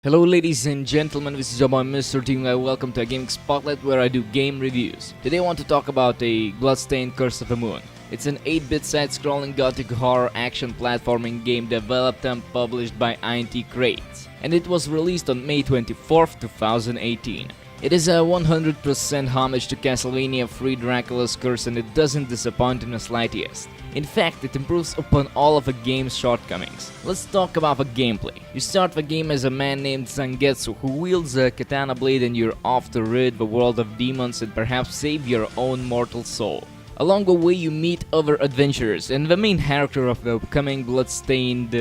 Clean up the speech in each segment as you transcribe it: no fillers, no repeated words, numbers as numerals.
Hello ladies and gentlemen, this is your boy mrteamguy. Welcome to a gaming spotlight where I do game reviews. Today I want to talk about a Bloodstained Curse of the Moon. It's an 8-bit side-scrolling gothic horror action platforming game developed and published by Inti and it was released on May 24th, 2018. It is a 100% homage to Castlevania 3 Dracula's Curse, and it doesn't disappoint in the slightest. In fact, it improves upon all of the game's shortcomings. Let's talk about the gameplay. You start the game as a man named Zangetsu who wields a katana blade, and you're off to rid the world of demons and perhaps save your own mortal soul. Along the way you meet other adventurers and the main character of the upcoming Bloodstained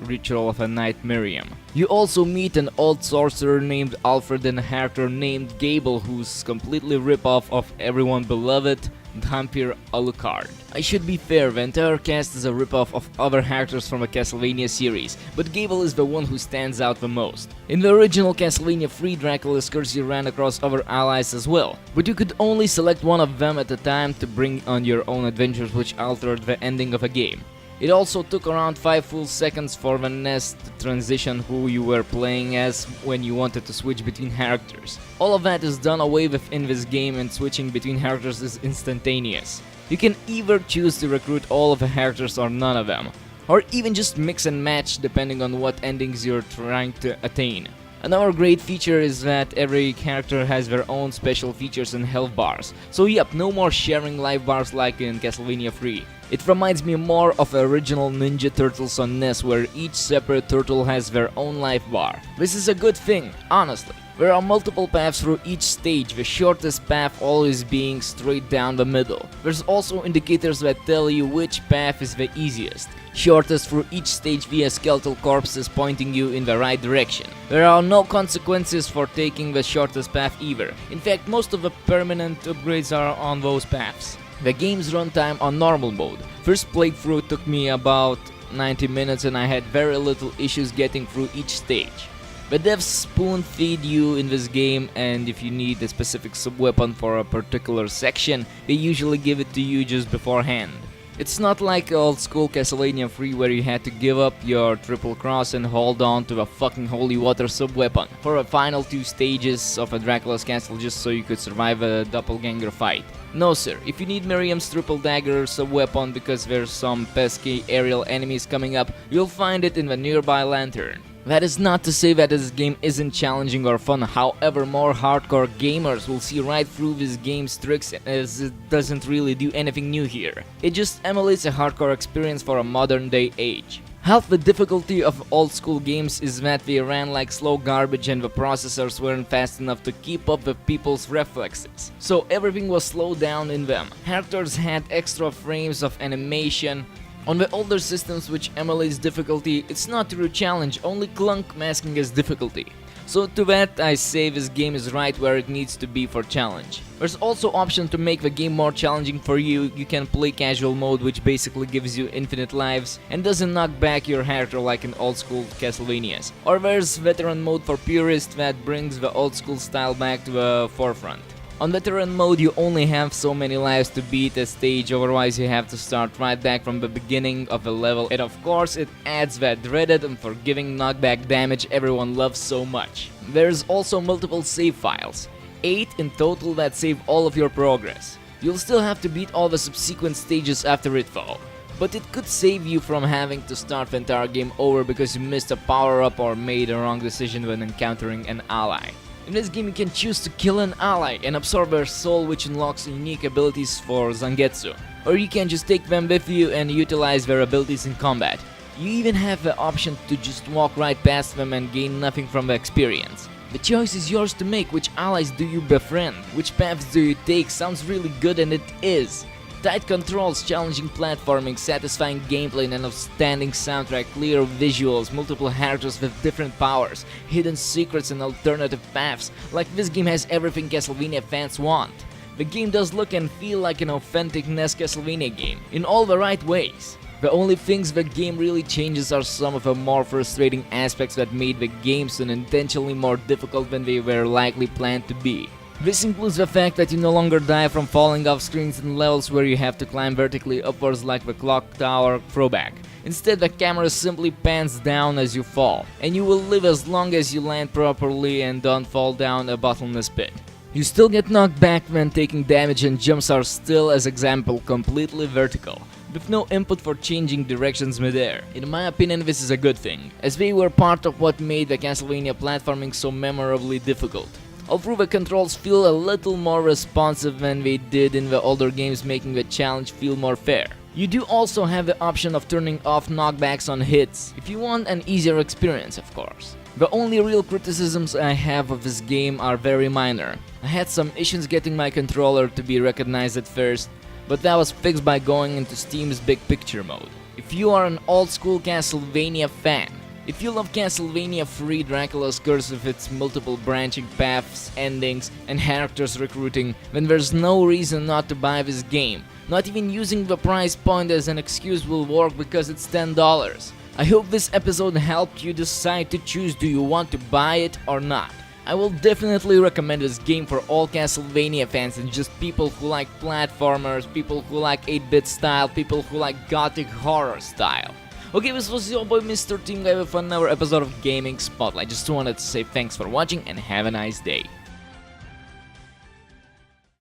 ritual of a Knight Miriam. You also meet an old sorcerer named Alfred and a character named Gable who's completely rip-off of everyone beloved Vampire Alucard. I should be fair, the entire cast is a rip-off of other characters from the Castlevania series, but Gable is the one who stands out the most. In the original Castlevania 3 Dracula's Curse you ran across other allies as well, but you could only select one of them at a time to bring on your own adventures, which altered the ending of the game. It also took around 5 full seconds for the NES to transition who you were playing as when you wanted to switch between characters. All of that is done away with in this game, and switching between characters is instantaneous. You can either choose to recruit all of the characters or none of them, or even just mix and match depending on what endings you're trying to attain. Another great feature is that every character has their own special features and health bars, so yep, no more sharing life bars like in Castlevania 3. It reminds me more of the original Ninja Turtles on NES, where each separate turtle has their own life bar. This is a good thing, honestly. There are multiple paths through each stage, the shortest path always being straight down the middle. There's also indicators that tell you which path is the easiest. Shortest through each stage via skeletal corpses pointing you in the right direction. There are no consequences for taking the shortest path either. In fact, most of the permanent upgrades are on those paths. The game's runtime on normal mode. First playthrough took me about 90 minutes and I had very little issues getting through each stage. The devs spoon-feed you in this game, and if you need a specific sub-weapon for a particular section, they usually give it to you just beforehand. It's not like old school Castlevania 3 where you had to give up your triple cross and hold on to a fucking holy water sub-weapon for the final 2 stages of a Dracula's castle just so you could survive a doppelganger fight. No sir, if you need Miriam's triple dagger sub-weapon because there's some pesky aerial enemies coming up, you'll find it in the nearby lantern. That is not to say that this game isn't challenging or fun, however more hardcore gamers will see right through this game's tricks, as it doesn't really do anything new here. It just emulates a hardcore experience for a modern day age. Half the difficulty of old school games is that they ran like slow garbage and the processors weren't fast enough to keep up with people's reflexes, so everything was slowed down in them. Characters had extra frames of animation. On the older systems which emulates difficulty, it's not true challenge, only clunk masking as difficulty. So to that I say this game is right where it needs to be for challenge. There's also option to make the game more challenging for you. You can play casual mode, which basically gives you infinite lives and doesn't knock back your character like in old school Castlevanias. Or there's veteran mode for purists that brings the old school style back to the forefront. On veteran mode you only have so many lives to beat a stage, otherwise you have to start right back from the beginning of the level, and of course it adds that dreaded and forgiving knockback damage everyone loves so much. There's also multiple save files, 8 in total that save all of your progress. You'll still have to beat all the subsequent stages after it though, but it could save you from having to start the entire game over because you missed a power-up or made a wrong decision when encountering an ally. In this game you can choose to kill an ally and absorb their soul, which unlocks unique abilities for Zangetsu. Or you can just take them with you and utilize their abilities in combat. You even have the option to just walk right past them and gain nothing from the experience. The choice is yours to make. Which allies do you befriend? Which paths do you take? Sounds really good, and it is. Tight controls, challenging platforming, satisfying gameplay, and an outstanding soundtrack, clear visuals, multiple characters with different powers, hidden secrets and alternative paths. Like, this game has everything Castlevania fans want. The game does look and feel like an authentic NES Castlevania game, in all the right ways. The only things the game really changes are some of the more frustrating aspects that made the games unintentionally more difficult than they were likely planned to be. This includes the fact that you no longer die from falling off screens in levels where you have to climb vertically upwards like the clock tower throwback. Instead, the camera simply pans down as you fall, and you will live as long as you land properly and don't fall down a bottomless pit. You still get knocked back when taking damage, and jumps are still, as example, completely vertical, with no input for changing directions mid-air. In my opinion, this is a good thing, as they were part of what made the Castlevania platforming so memorably difficult. Although the controls feel a little more responsive than they did in the older games, making the challenge feel more fair. You do also have the option of turning off knockbacks on hits, if you want an easier experience, of course. The only real criticisms I have of this game are very minor. I had some issues getting my controller to be recognized at first, but that was fixed by going into Steam's Big Picture mode. If you are an old school Castlevania fan, if you love Castlevania 3 Dracula's Curse with its multiple branching paths, endings, and characters recruiting, then there's no reason not to buy this game. Not even using the price point as an excuse will work because it's $10. I hope this episode helped you decide to choose, do you want to buy it or not. I will definitely recommend this game for all Castlevania fans and just people who like platformers, people who like 8-bit style, people who like gothic horror style. Okay, this was your boy Mr. Team Guy with another episode of Gaming Spotlight. Just wanted to say thanks for watching and have a nice day.